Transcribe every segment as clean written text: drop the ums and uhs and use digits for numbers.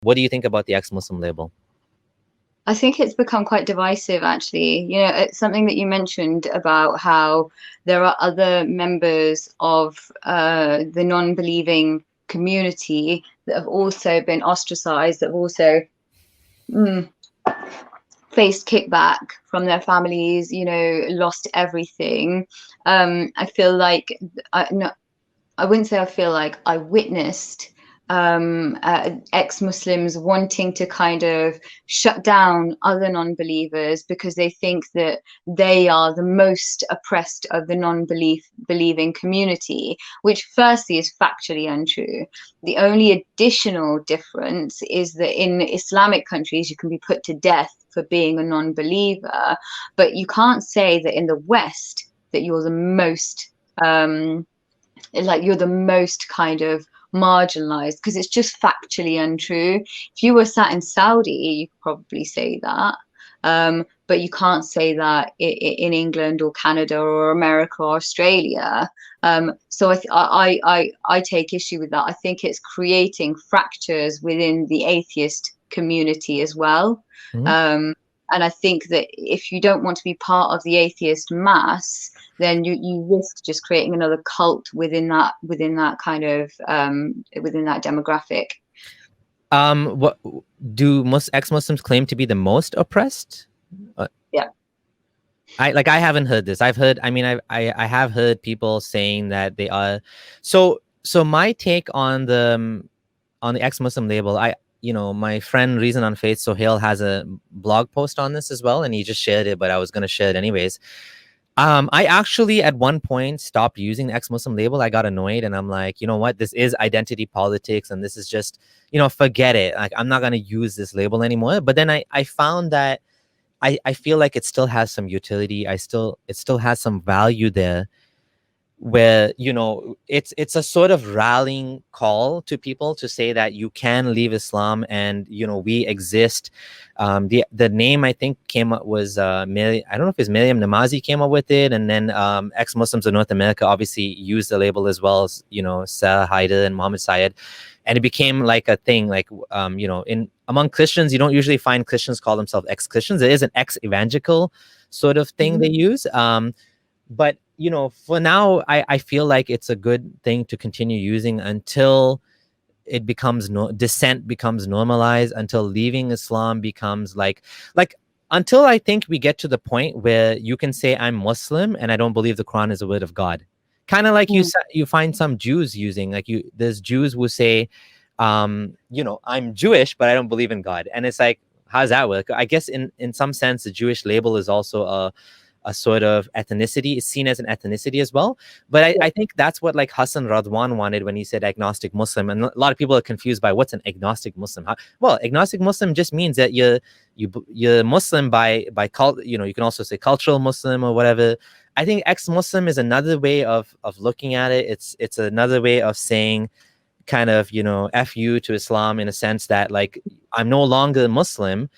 What do you think about the ex-Muslim label? I think it's become quite divisive, actually. You know, it's something that you mentioned about how there are other members of the non-believing community that have also been ostracized, that have also mm, faced kickback from their families, you know, lost everything. I feel like no, I wouldn't say I feel like I witnessed ex-Muslims wanting to kind of shut down other non-believers because they think that they are the most oppressed of the non-believing community, which firstly is factually untrue. The only additional difference is that in Islamic countries you can be put to death for being a non-believer, but you can't say that in the West that you're the most like you're the most kind of marginalized, because it's just factually untrue. If you were sat in Saudi, you could probably say that. But you can't say that in England or Canada or America or Australia. So I take issue with that. I think it's creating fractures within the atheist community as well. Mhm. Um, and I think that if you don't want to be part of the atheist mass, then you risk just creating another cult within that kind of within that demographic. What do most ex-Muslims claim to be the most oppressed? Uh, Yeah. I haven't heard this. I've heard. I mean, I have heard people saying that they are. So my take on the ex-Muslim label, my friend Reason on Faith Sohail has a blog post on this as well, and he just shared it, but I was gonna share it anyways. I actually at one point stopped using the ex-Muslim label. I got annoyed and I'm like, you know what? This is identity politics and this is just, forget it. Like I'm not gonna use this label anymore. But then I found that I feel like it still has some utility. It still has some value there where it's a sort of rallying call to people to say that you can leave Islam and we exist. The name I think came up was I don't know if it's Miriam Namazi came up with it, and then ex-Muslims of North America obviously used the label as well, as Sarah Haider and Muhammad Syed, and it became like a thing. Like in among Christians, you don't usually find Christians call themselves ex-Christians. There is an ex-evangelical sort of thing they use. But for now, I feel like it's a good thing to continue using until it becomes dissent becomes normalized, until leaving Islam becomes like until I think we get to the point where you can say I'm Muslim and I don't believe the Quran is a word of God. Kind of like you find some Jews using, like there's Jews who say, I'm Jewish, but I don't believe in God. And it's like, how does that work? I guess in some sense, the Jewish label is also a sort of ethnicity, is seen as an ethnicity as well. But I think that's what like Hassan Radwan wanted when he said agnostic Muslim. And a lot of people are confused by what's an agnostic Muslim. Well, agnostic Muslim just means that you're Muslim by cult. You can also say cultural Muslim or whatever. I think ex-Muslim is another way of looking at it. It's another way of saying kind of F you to Islam, in a sense that like I'm no longer Muslim,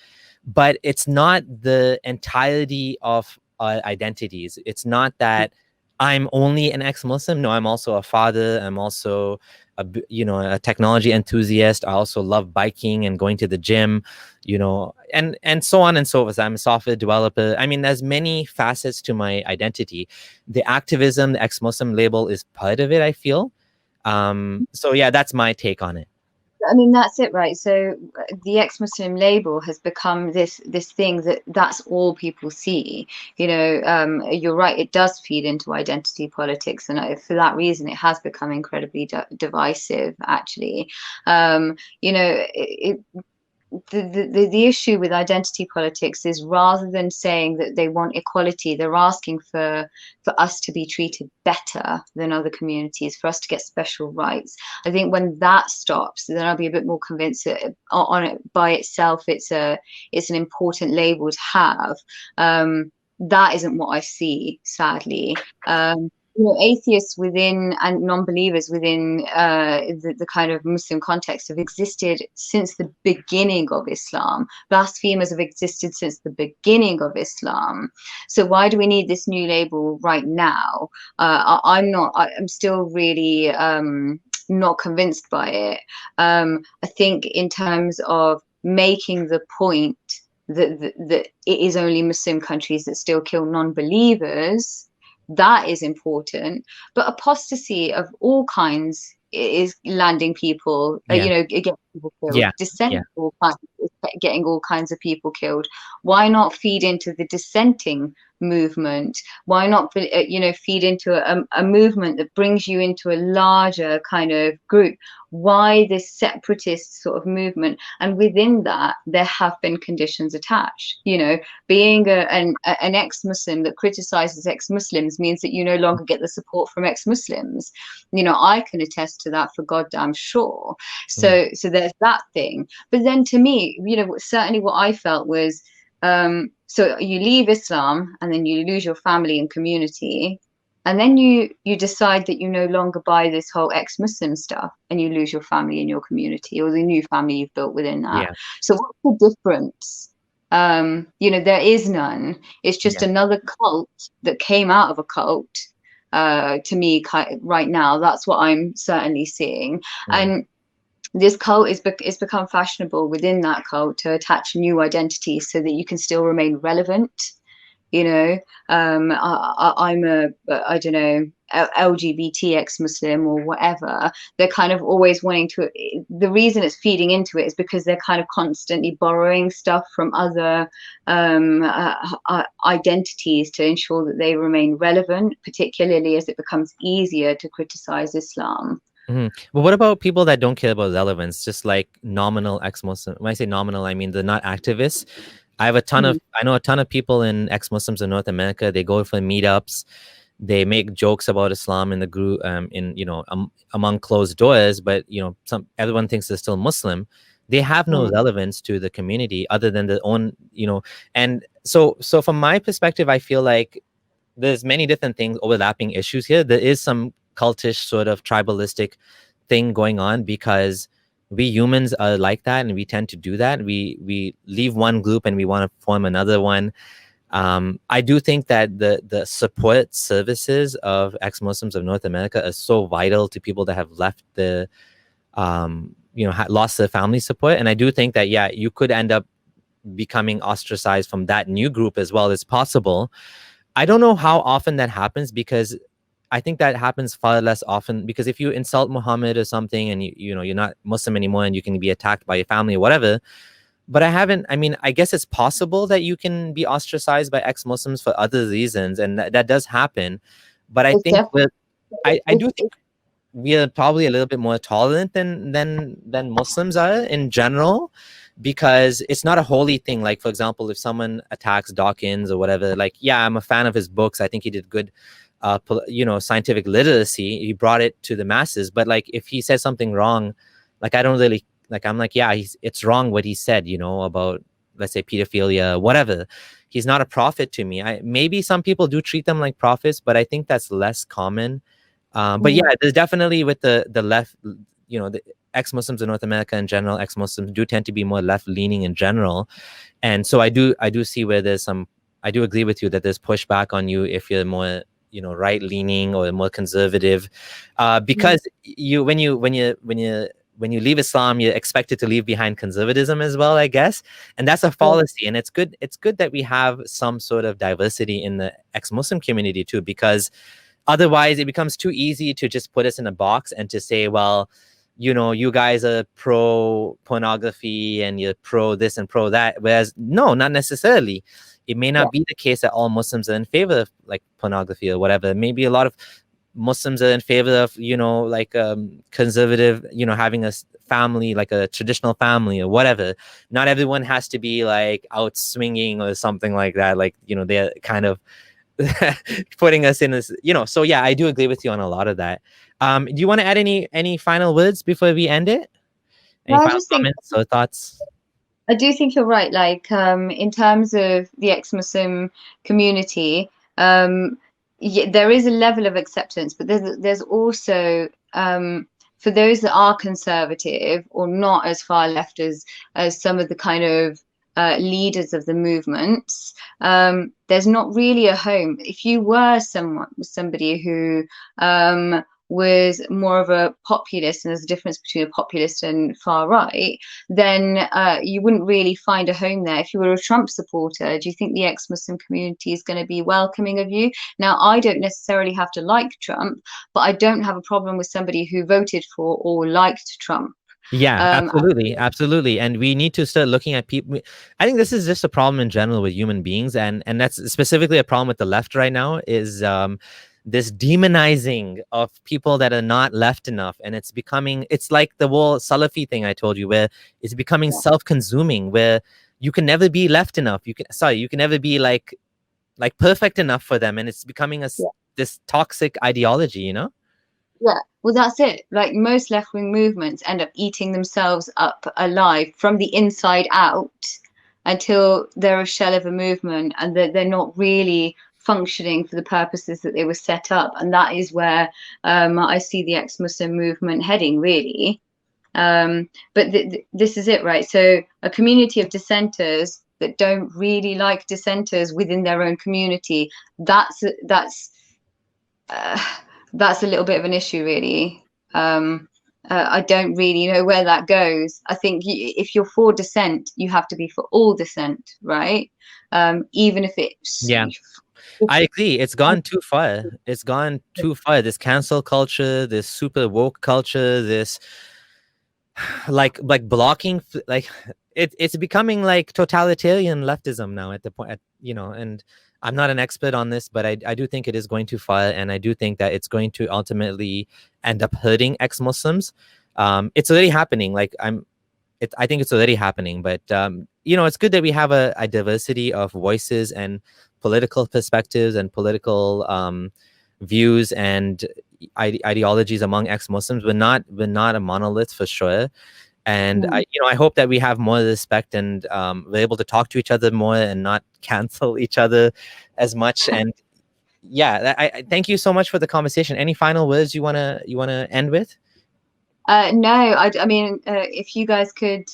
but it's not the entirety of identities. It's not that I'm only an ex-Muslim. No, I'm also a father. I'm also a technology enthusiast. I also love biking and going to the gym, and so on and so forth. I'm a software developer. I mean, there's many facets to my identity. The activism, the ex-Muslim label is part of it, I feel. So yeah, that's my take on it. I mean, that's it, right? So the ex-Muslim label has become this thing that's all people see. You're right, it does feed into identity politics, and for that reason, it has become incredibly divisive, actually. The issue with identity politics is, rather than saying that they want equality, they're asking for us to be treated better than other communities, for us to get special rights. I think when that stops, then I'll be a bit more convinced that on it by itself, it's an important label to have. That isn't what I see, sadly. Atheists within and non-believers within the kind of Muslim context have existed since the beginning of Islam. Blasphemers have existed since the beginning of Islam. So why do we need this new label right now? I'm still really not convinced by it. I think in terms of making the point that it is only Muslim countries that still kill non-believers, that is important. But apostasy of all kinds is landing people, Yeah. getting people killed. Yeah. Dissent Yeah. of all kinds is getting all kinds of people killed. Why not feed into the dissenting movement? Why not, feed into a movement that brings you into a larger kind of group? Why this separatist sort of movement? And within that, there have been conditions attached. Being an ex-Muslim that criticizes ex-Muslims means that you no longer get the support from ex-Muslims. I can attest to that for goddamn sure. Mm. So there's that thing. But then to me, certainly what I felt was, so you leave Islam and then you lose your family and community, and then you decide that you no longer buy this whole ex-Muslim stuff, and you lose your family and your community, or the new family you've built within that. Yeah. So what's the difference? There is none. It's just Yeah. another cult that came out of a cult. To me, right now, that's what I'm certainly seeing. Mm. And this cult is become fashionable within that cult to attach new identities so that you can still remain relevant. I'm I don't know, LGBT ex-Muslim or whatever. They're kind of always wanting to. The reason it's feeding into it is because they're kind of constantly borrowing stuff from other identities to ensure that they remain relevant, particularly as it becomes easier to criticize Islam. Mm-hmm. But what about people that don't care about relevance, just like nominal ex-Muslim? When I say nominal, I mean they're not activists. I know a ton of people in ex-Muslims in North America. They go for meetups, they make jokes about Islam in the group, among closed doors, but everyone thinks they're still Muslim. They have no relevance to the community other than their own, and so from my perspective, I feel like there's many different things, overlapping issues here. There is some cultish sort of tribalistic thing going on because we humans are like that, and we tend to do that. We leave one group and we want to form another one. I do think that the support services of ex-Muslims of North America are so vital to people that have left lost their family support. And I do think that, yeah, you could end up becoming ostracized from that new group as well. As possible. I don't know how often that happens, because I think that happens far less often, because if you insult Muhammad or something and you're not Muslim anymore and you can be attacked by your family or whatever. But I guess it's possible that you can be ostracized by ex-Muslims for other reasons, and that does happen. But I It's think definitely I do think we are probably a little bit more tolerant than Muslims are in general, because it's not a holy thing. Like, for example, if someone attacks Dawkins or whatever, like, yeah, I'm a fan of his books. I think he did good, scientific literacy. He brought it to the masses. But like, if he says something wrong, like, I don't really like. I'm like, yeah, it's wrong what he said. About, let's say, pedophilia, whatever. He's not a prophet to me. Maybe some people do treat them like prophets, but I think that's less common. But yeah, there's definitely, with the left, the ex-Muslims in North America in general, ex-Muslims do tend to be more left-leaning in general. And so I do see where I do agree with you that there's pushback on you if you're more, right-leaning or more conservative, because when you leave Islam, you're expected to leave behind conservatism as well, I guess. And that's a fallacy. And it's good that we have some sort of diversity in the ex-Muslim community too, because otherwise it becomes too easy to just put us in a box and to say, well, you guys are pro pornography and you're pro this and pro that. Whereas, no, not necessarily. It may not be the case that all Muslims are in favor of like pornography or whatever. Maybe a lot of Muslims are in favor of, conservative, having a family, like a traditional family or whatever. Not everyone has to be like out swinging or something like that. Like, they're kind of putting us in this, so yeah, I do agree with you on a lot of that. Do you want to add any final words before we end it? Any I final just think comments or thoughts? I do think you're right. Like, in terms of the ex-Muslim community, there is a level of acceptance, but there's also, for those that are conservative or not as far left as some of the kind of leaders of the movements, there's not really a home. If you were somebody who was more of a populist, and there's a difference between a populist and far right, then you wouldn't really find a home there. If you were a Trump supporter, do you think the ex-Muslim community is going to be welcoming of you? Now, I don't necessarily have to like Trump, but I don't have a problem with somebody who voted for or liked Trump. Yeah, Um, absolutely, absolutely. And we need to start looking at people. I think this is just a problem in general with human beings, and that's specifically a problem with the left right now. Is this demonizing of people that are not left enough, and it's like the whole Salafi thing I told you, where it's becoming yeah, self-consuming, where you can never be left enough. You can never be like perfect enough for them, and it's becoming yeah. this toxic ideology, you know? Yeah, well, that's it. Like most left-wing movements end up eating themselves up alive from the inside out until they're a shell of a movement and that they're not really functioning for the purposes that they were set up. And that is where I see the ex-Muslim movement heading, really. But this is it, right? So a community of dissenters that don't really like dissenters within their own community, uh, that's a little bit of an issue, really. I don't really know where that goes. I think if you're for dissent, you have to be for all dissent, right? Even if it's Yeah, I agree. It's gone too far. It's gone too far. This cancel culture, this super woke culture, this like blocking, like it's becoming like totalitarian leftism now at the point, and I'm not an expert on this, but I do think it is going too far, and I do think that it's going to ultimately end up hurting ex-Muslims. It's already happening. I think it's already happening, but it's good that we have a diversity of voices and political perspectives and political views and ideologies among ex-Muslims. We're not a monolith for sure, and Mm. I hope that we have more respect and we're able to talk to each other more and not cancel each other as much. And yeah, I thank you so much for the conversation. Any final words you wanna end with? No, I mean, if you guys could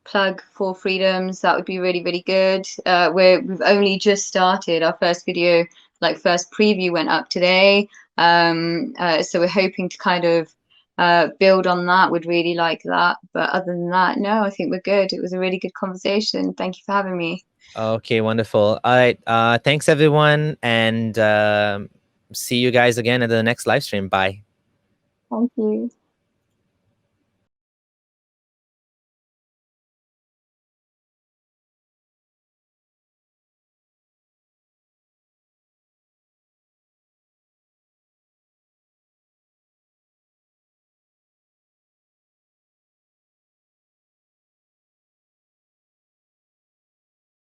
plug For Freedoms, that would be really, really good. We've only just started. Our first video, like first preview, went up today. So we're hoping to kind of build on that. Would really like that. But other than that, no, I think we're good. It was a really good conversation. Thank you for having me. Okay, wonderful. All right, thanks everyone, and see you guys again at the next live stream. Bye. Thank you.